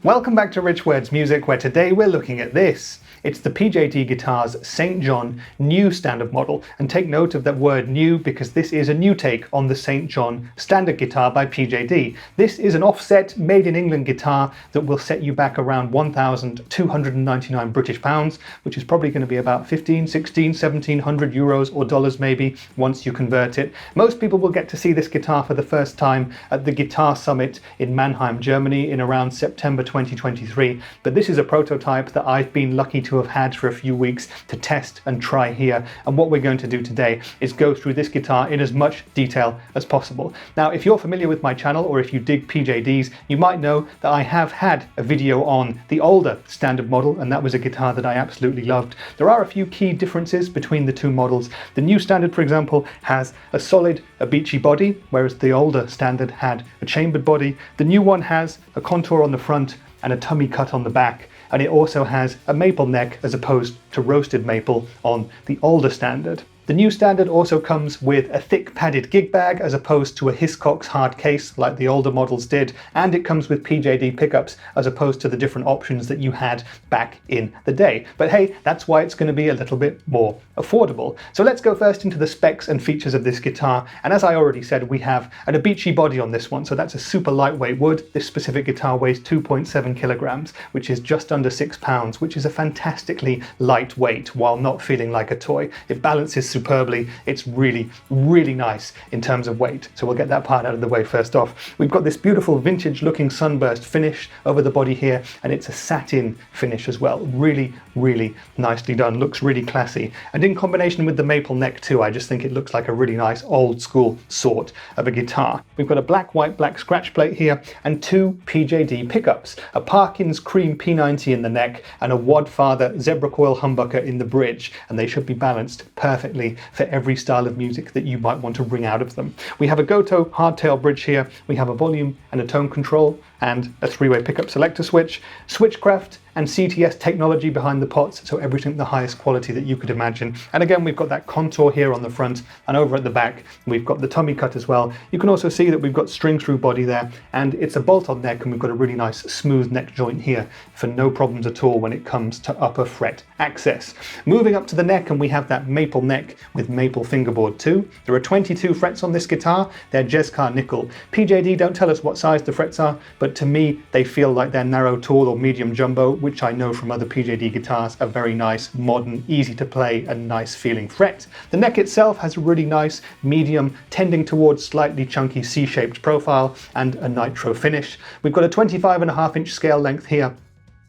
Welcome back to Rich Words Music, where today we're looking at this. It's the PJD Guitars St. John new standard model, and take note of that word new because this is a new take on the St. John standard guitar by PJD. This is an offset made in England guitar that will set you back around 1,299 British pounds, which is probably going to be about 15, 16, 1700 euros or dollars maybe once you convert it. Most people will get to see this guitar for the first time at the Guitar Summit in Mannheim, Germany in around September 2023, but this is a prototype that I've been lucky to have had for a few weeks to test and try here, and what we're going to do today is go through this guitar in as much detail as possible. Now, if you're familiar with my channel or if you dig PJDs, you might know that I have had a video on the older standard model, and that was a guitar that I absolutely loved. There are a few key differences between the two models. The new standard, for example, has a solid obeche body, whereas the older standard had a chambered body. The new one has a contour on the front and a tummy cut on the back, and it also has a maple neck as opposed to roasted maple on the older standard. The new standard also comes with a thick padded gig bag as opposed to a Hiscox hard case like the older models did, and it comes with PJD pickups as opposed to the different options that you had back in the day. But hey, that's why it's going to be a little bit more affordable. So let's go first into the specs and features of this guitar, and as I already said, we have an obeche body on this one, so that's a super lightweight wood. This specific guitar weighs 2.7 kilograms, which is just under 6 pounds, which is a fantastically light weight while not feeling like a toy. It balances superbly. It's really, really nice in terms of weight. So we'll get that part out of the way first off. We've got this beautiful vintage looking sunburst finish over the body here, and it's a satin finish as well. Really, really nicely done. Looks really classy. And in combination with the maple neck too, I just think it looks like a really nice old school sort of a guitar. We've got a black, white, black scratch plate here and two PJD pickups, a Parkins Cream P90 in the neck and a Wadfather Zebra Coil Humbucker in the bridge, and they should be balanced perfectly for every style of music that you might want to bring out of them. We have a Gotoh hardtail bridge here, we have a volume and a tone control, and a three-way pickup selector switch, Switchcraft and CTS technology behind the pots, so everything the highest quality that you could imagine. And again, we've got that contour here on the front, and over at the back we've got the tummy cut as well. You can also see that we've got string through body there, and it's a bolt-on neck, and we've got a really nice smooth neck joint here for no problems at all when it comes to upper fret access. Moving up to the neck, and we have that maple neck with maple fingerboard too. There are 22 frets on this guitar. They're Jezcar nickel. PJD don't tell us what size the frets are, but to me they feel like they're narrow, tall or medium jumbo, which I know from other PJD guitars are very nice, modern, easy to play and nice feeling fret. The neck itself has a really nice medium, tending towards slightly chunky C-shaped profile and a nitro finish. We've got a 25.5-inch scale length here,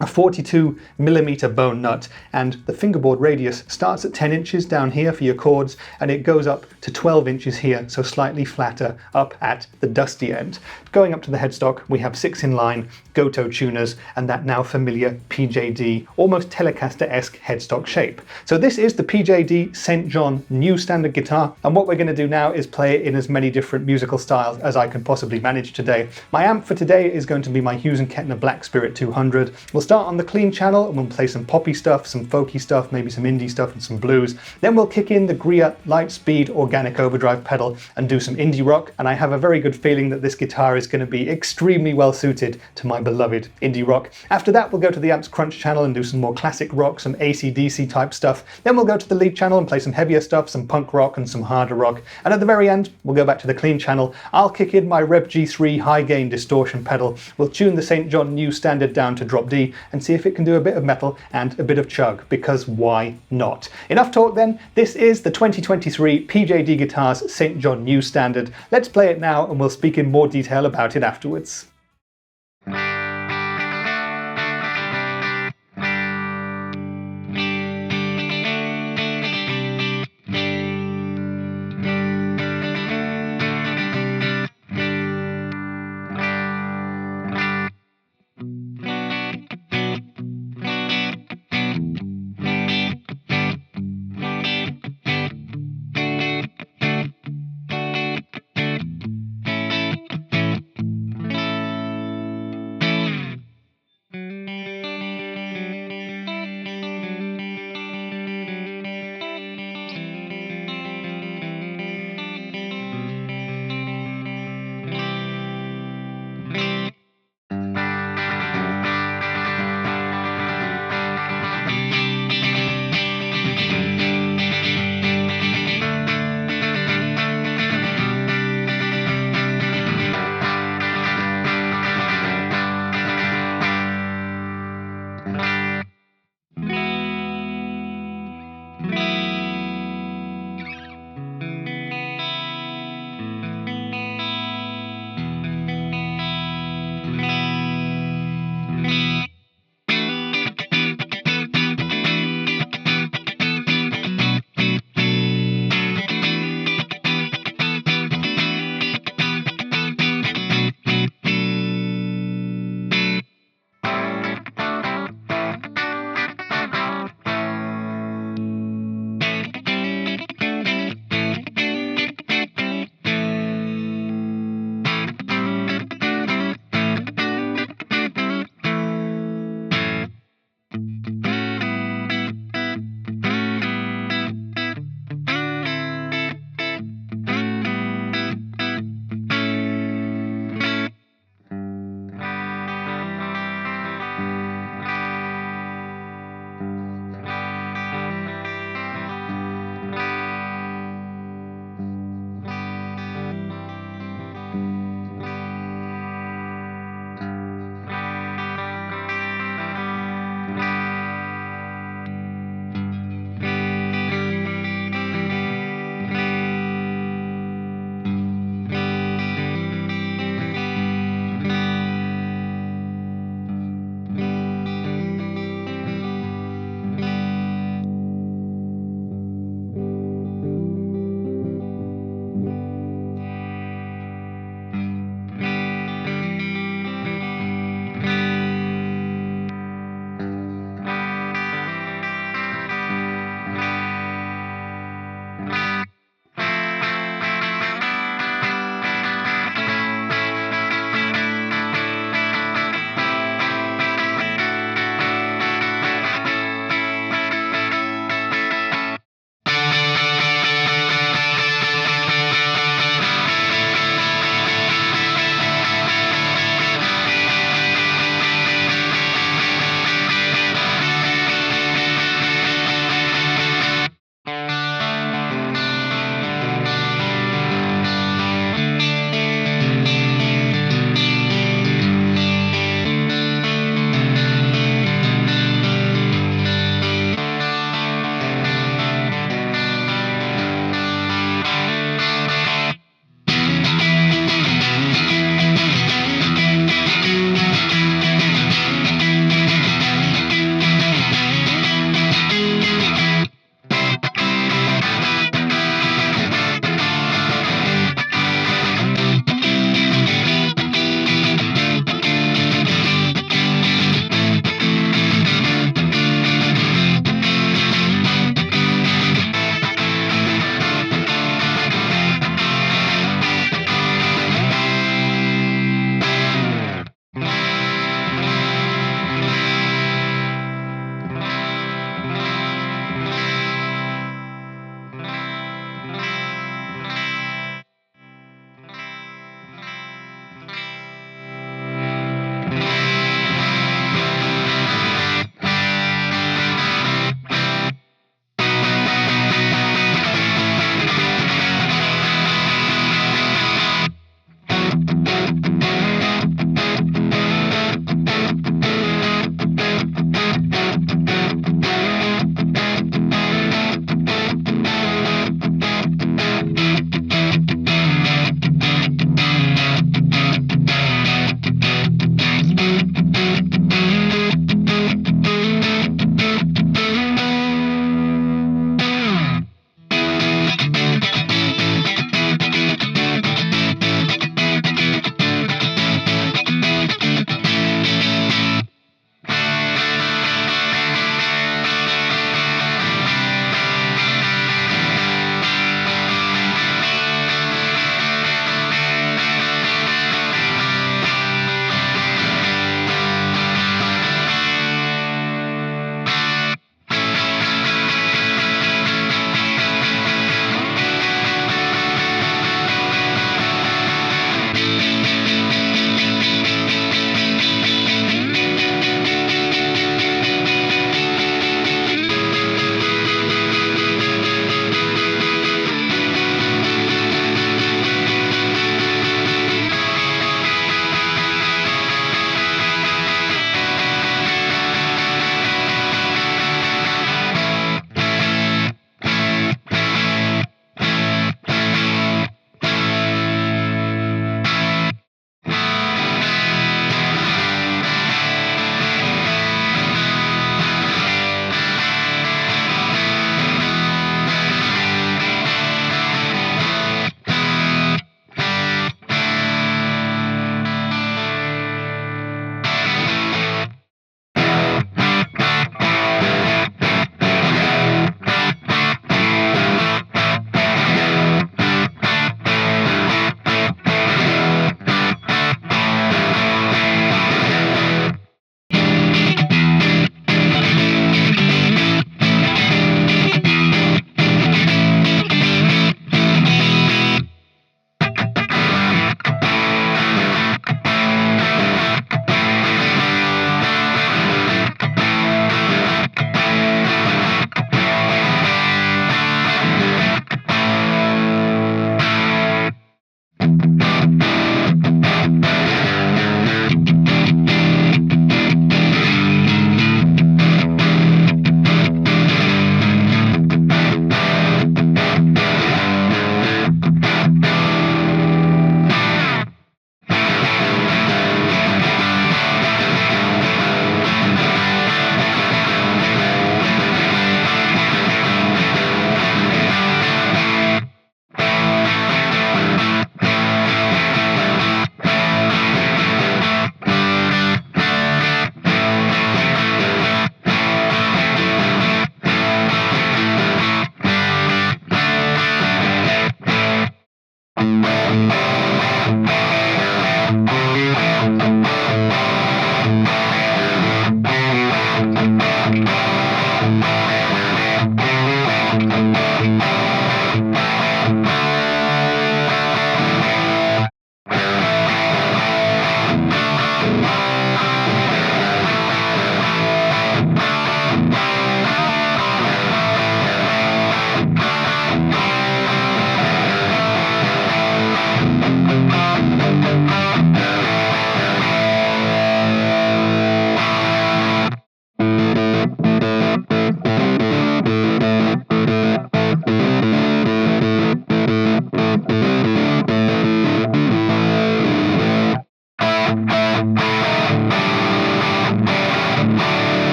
a 42mm bone nut, and the fingerboard radius starts at 10 inches down here for your chords, and it goes up to 12 inches here, so slightly flatter up at the dusty end. Going up to the headstock, we have 6-in-line Gotoh tuners and that now familiar PJD, almost Telecaster-esque headstock shape. So this is the PJD St. John new standard guitar, and what we're going to do now is play it in as many different musical styles as I can possibly manage today. My amp for today is going to be my Hughes & Kettner Black Spirit 200. We'll start on the clean channel and we'll play some poppy stuff, some folky stuff, maybe some indie stuff and some blues. Then we'll kick in the Greer Lightspeed organic overdrive pedal and do some indie rock, and I have a very good feeling that this guitar is going to be extremely well suited to my beloved indie rock. After that, we'll go to the amp's crunch channel and do some more classic rock, some AC/DC type stuff. Then we'll go to the lead channel and play some heavier stuff, some punk rock and some harder rock. And at the very end, we'll go back to the clean channel. I'll kick in my Rev G3 high gain distortion pedal. We'll tune the St. John new standard down to drop D and see if it can do a bit of metal and a bit of chug, because why not? Enough talk then. This is the 2023 PJD Guitars St. John new standard. Let's play it now and we'll speak in more detail about it afterwards.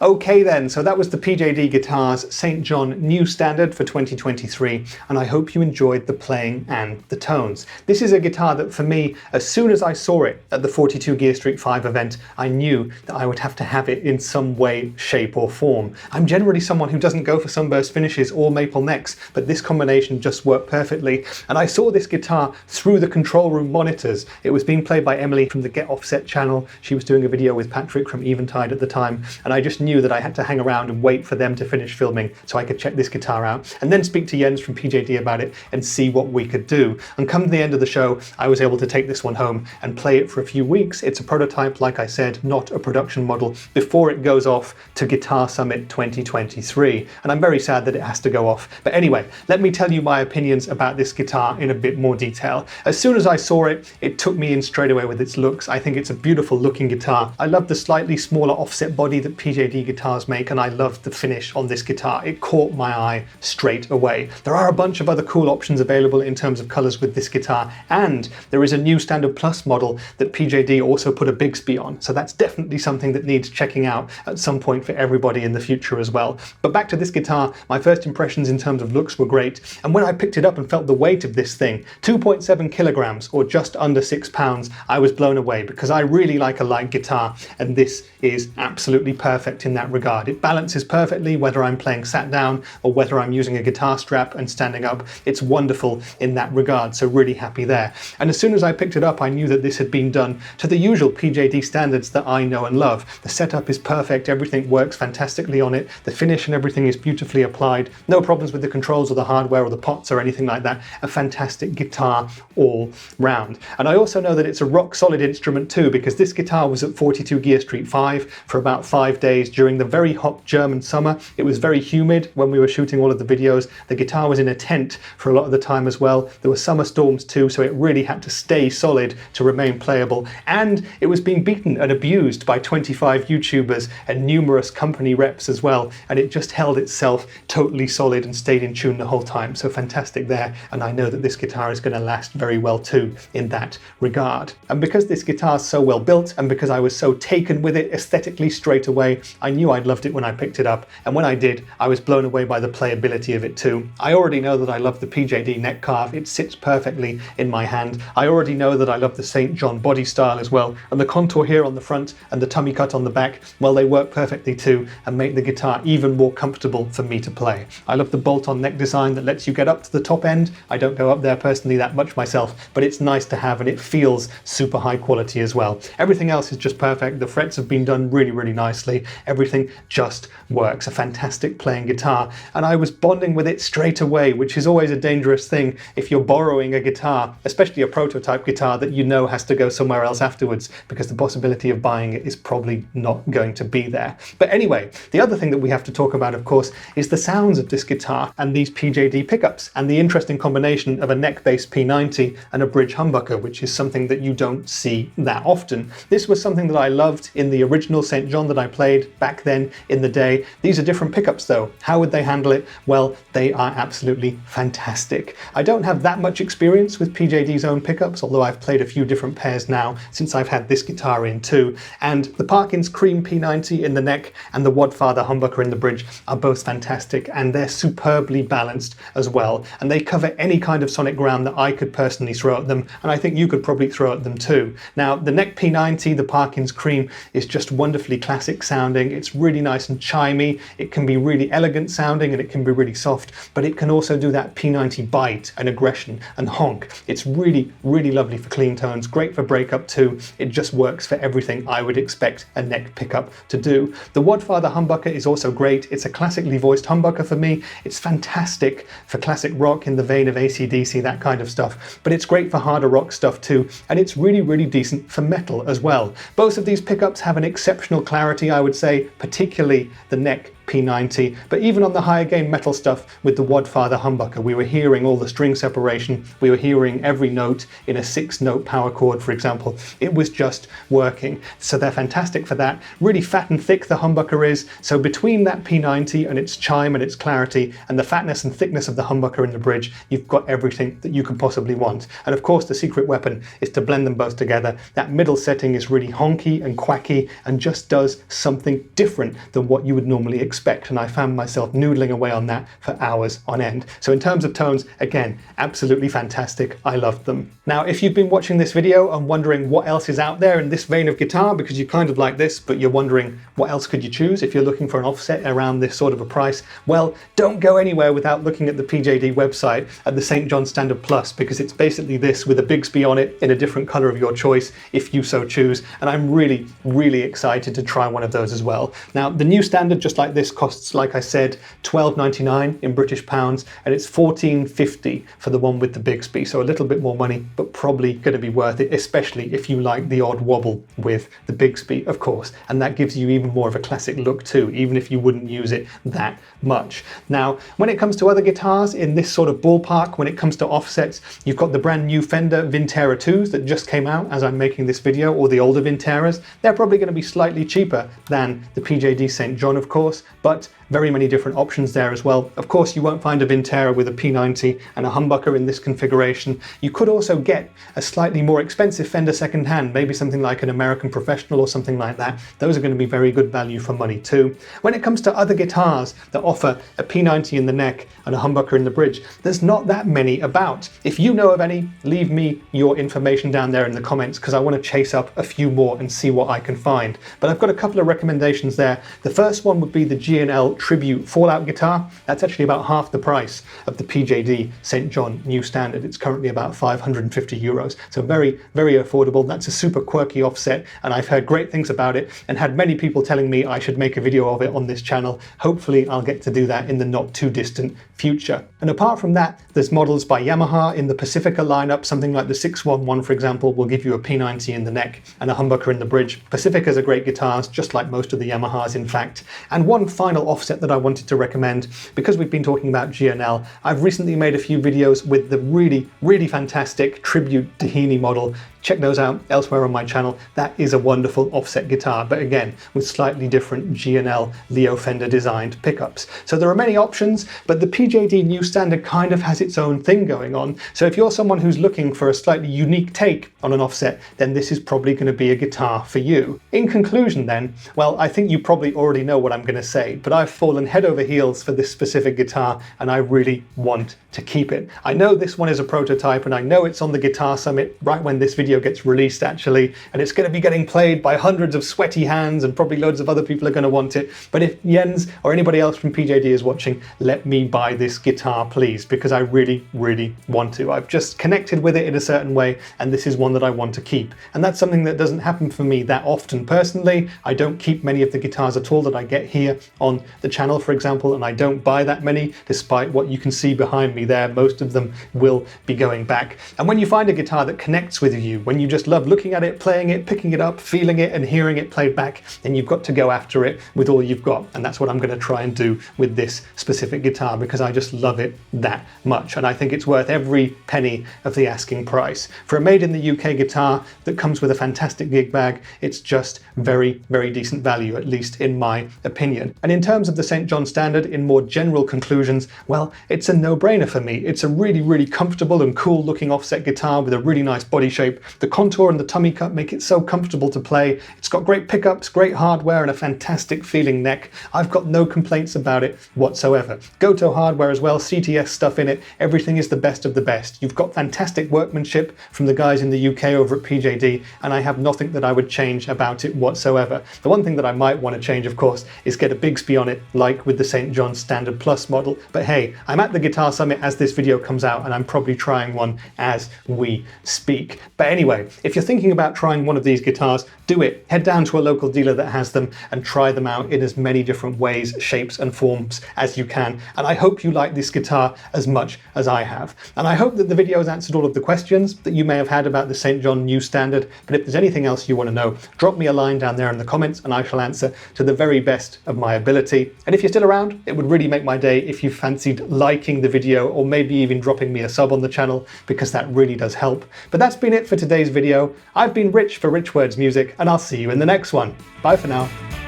Okay then, so that was the PJD Guitars St. John new standard for 2023, and I hope you enjoyed the playing and the tones. This is a guitar that for me, as soon as I saw it at the 42 Gear Street 5 event, I knew that I would have to have it in some way, shape or form. I'm generally someone who doesn't go for sunburst finishes or maple necks, but this combination just worked perfectly, and I saw this guitar through the control room monitors. It was being played by Emily from the Get Offset channel. She was doing a video with Patrick from Eventide at the time, and I just knew that I had to hang around and wait for them to finish filming so I could check this guitar out and then speak to Jens from PJD about it and see what we could do. And come to the end of the show, I was able to take this one home and play it for a few weeks. It's a prototype, like I said, not a production model, before it goes off to Guitar Summit 2023. And I'm very sad that it has to go off. But anyway, let me tell you my opinions about this guitar in a bit more detail. As soon as I saw it, it took me in straight away with its looks. I think it's a beautiful looking guitar. I love the slightly smaller offset body that PJD guitars make, and I love the finish on this guitar. It caught my eye straight away. There are a bunch of other cool options available in terms of colors with this guitar, and there is a new Standard Plus model that PJD also put a Bigsby on, so that's definitely something that needs checking out at some point for everybody in the future as well. But back to this guitar, my first impressions in terms of looks were great, and when I picked it up and felt the weight of this thing, 2.7 kilograms or just under 6 pounds, I was blown away because I really like a light guitar, and this is absolutely perfect perfect in that regard. It balances perfectly whether I'm playing sat down or whether I'm using a guitar strap and standing up. It's wonderful in that regard, so really happy there. And as soon as I picked it up, I knew that this had been done to the usual PJD standards that I know and love. The setup is perfect, everything works fantastically on it, the finish and everything is beautifully applied, no problems with the controls or the hardware or the pots or anything like that. A fantastic guitar all round. And I also know that it's a rock solid instrument too, because this guitar was at 42 Gear Street 5 for about 5 days during the very hot German summer. It was very humid when we were shooting all of the videos. The guitar was in a tent for a lot of the time as well. There were summer storms too, so it really had to stay solid to remain playable. And it was being beaten and abused by 25 YouTubers and numerous company reps as well. And it just held itself totally solid and stayed in tune the whole time. So fantastic there. And I know that this guitar is going to last very well too in that regard. And because this guitar is so well built and because I was so taken with it aesthetically straight away, I knew I'd loved it when I picked it up. And when I did, I was blown away by the playability of it too. I already know that I love the PJD neck carve. It sits perfectly in my hand. I already know that I love the St. John body style as well. And the contour here on the front and the tummy cut on the back, well, they work perfectly too and make the guitar even more comfortable for me to play. I love the bolt-on neck design that lets you get up to the top end. I don't go up there personally that much myself, but it's nice to have and it feels super high quality as well. Everything else is just perfect. The frets have been done really, really nicely. Everything just works. A fantastic playing guitar. And I was bonding with it straight away, which is always a dangerous thing if you're borrowing a guitar, especially a prototype guitar that you know has to go somewhere else afterwards, because the possibility of buying it is probably not going to be there. But anyway, the other thing that we have to talk about, of course, is the sounds of this guitar and these PJD pickups and the interesting combination of a neck-based P90 and a bridge humbucker, which is something that you don't see that often. This was something that I loved in the original St. John that I played back then in the day. These are different pickups though. How would they handle it? Well, they are absolutely fantastic. I don't have that much experience with PJD's own pickups, although I've played a few different pairs now since I've had this guitar in too. And the Parkins Cream P90 in the neck and the Wadfather Humbucker in the bridge are both fantastic, and they're superbly balanced as well. And they cover any kind of sonic ground that I could personally throw at them, and I think you could probably throw at them too. Now, the neck P90, the Parkins Cream, is just wonderfully classic sounding. It's really nice and chimey. It can be really elegant sounding and it can be really soft, but it can also do that P90 bite and aggression and honk. It's really, really lovely for clean tones, great for breakup too. It just works for everything I would expect a neck pickup to do. The Wadfather Humbucker is also great. It's a classically voiced humbucker for me. It's fantastic for classic rock in the vein of AC/DC, that kind of stuff, but it's great for harder rock stuff too, and it's really, really decent for metal as well. Both of these pickups have an exceptional clarity, I would say, particularly the neck P90, but even on the higher gain metal stuff with the Wadfather Humbucker, we were hearing all the string separation, we were hearing every note in a 6-note power chord, for example. It was just working. So they're fantastic for that. Really fat and thick the humbucker is, so between that P90 and its chime and its clarity and the fatness and thickness of the humbucker in the bridge, you've got everything that you could possibly want. And of course the secret weapon is to blend them both together. That middle setting is really honky and quacky and just does something different than what you would normally expect, and I found myself noodling away on that for hours on end. So in terms of tones, again, absolutely fantastic. I loved them. Now, if you've been watching this video and wondering what else is out there in this vein of guitar, because you kind of like this, but you're wondering what else could you choose if you're looking for an offset around this sort of a price, well, don't go anywhere without looking at the PJD website at the St. John Standard Plus, because it's basically this with a Bigsby on it in a different color of your choice if you so choose, and I'm really, really excited to try one of those as well. Now, the new standard, just like this, costs, like I said, £12.99 in British pounds, and it's £14.50 for the one with the Bigsby, so a little bit more money, but probably going to be worth it, especially if you like the odd wobble with the Bigsby, of course, and that gives you even more of a classic look too, even if you wouldn't use it that much. Now, when it comes to other guitars in this sort of ballpark, when it comes to offsets, you've got the brand new Fender Vintera IIs that just came out as I'm making this video, or the older Vinteras. They're probably going to be slightly cheaper than the PJD St. John, of course, but very many different options there as well. Of course, you won't find a Vintera with a P90 and a humbucker in this configuration. You could also get a slightly more expensive Fender secondhand, maybe something like an American Professional or something like that. Those are going to be very good value for money too. When it comes to other guitars that offer a P90 in the neck and a humbucker in the bridge, there's not that many about. If you know of any, leave me your information down there in the comments, because I want to chase up a few more and see what I can find. But I've got a couple of recommendations there. The first one would be the G&L Tribute Fallout guitar. That's actually about half the price of the PJD St. John new standard. It's currently about 550 euros. So very, very affordable. That's a super quirky offset, and I've heard great things about it and had many people telling me I should make a video of it on this channel. Hopefully I'll get to do that in the not too distant future. And apart from that, there's models by Yamaha in the Pacifica lineup. Something like the 611, for example, will give you a P90 in the neck and a humbucker in the bridge. Pacificas are great guitars, just like most of the Yamahas, in fact. And one final offset that I wanted to recommend, because we've been talking about G&L, I've recently made a few videos with the really, really fantastic Tribute Tahini model. Check those out elsewhere on my channel. That is a wonderful offset guitar, but again, with slightly different G&L Leo Fender designed pickups. So there are many options, but the PJD new standard kind of has its own thing going on. So if you're someone who's looking for a slightly unique take on an offset, then this is probably going to be a guitar for you. In conclusion then, well, I think you probably already know what I'm going to say, but I've fallen head over heels for this specific guitar, and I really want to keep it. I know this one is a prototype, and I know it's on the Guitar Summit right when this video gets released actually, and it's going to be getting played by hundreds of sweaty hands, and probably loads of other people are going to want it. But if Jens or anybody else from PJD is watching, let me buy this guitar please, because I really, really want to. I've just connected with it in a certain way, and this is one that I want to keep. And that's something that doesn't happen for me that often personally. I don't keep many of the guitars at all that I get here on the channel, for example, and I don't buy that many, despite what you can see behind me there. Most of them will be going back. And when you find a guitar that connects with you, when you just love looking at it, playing it, picking it up, feeling it, and hearing it played back, then you've got to go after it with all you've got. And that's what I'm going to try and do with this specific guitar, because I just love it that much. And I think it's worth every penny of the asking price. For a made in the UK guitar that comes with a fantastic gig bag, it's just very, very decent value, at least in my opinion. And in terms of the St. John standard, in more general conclusions, well, it's a no-brainer for me. It's a really, really comfortable and cool looking offset guitar with a really nice body shape. The contour and the tummy cut make it so comfortable to play. It's got great pickups, great hardware, and a fantastic feeling neck. I've got no complaints about it whatsoever. Gotoh hardware as well, CTS stuff in it. Everything is the best of the best. You've got fantastic workmanship from the guys in the UK over at PJD, and I have nothing that I would change about it whatsoever. The one thing that I might want to change, of course, is get a Bigsby on it, like with the St. John Standard Plus model. But hey, I'm at the Guitar Summit as this video comes out, and I'm probably trying one as we speak. But anyway, if you're thinking about trying one of these guitars, do it. Head down to a local dealer that has them and try them out in as many different ways, shapes and forms as you can. And I hope you like this guitar as much as I have. And I hope that the video has answered all of the questions that you may have had about the St. John new standard. But if there's anything else you want to know, drop me a line down there in the comments and I shall answer to the very best of my ability. And if you're still around, it would really make my day if you fancied liking the video, or maybe even dropping me a sub on the channel, because that really does help. But that's been it for today's video. I've been Rich for Rich Words Music, and I'll see you in the next one. Bye for now.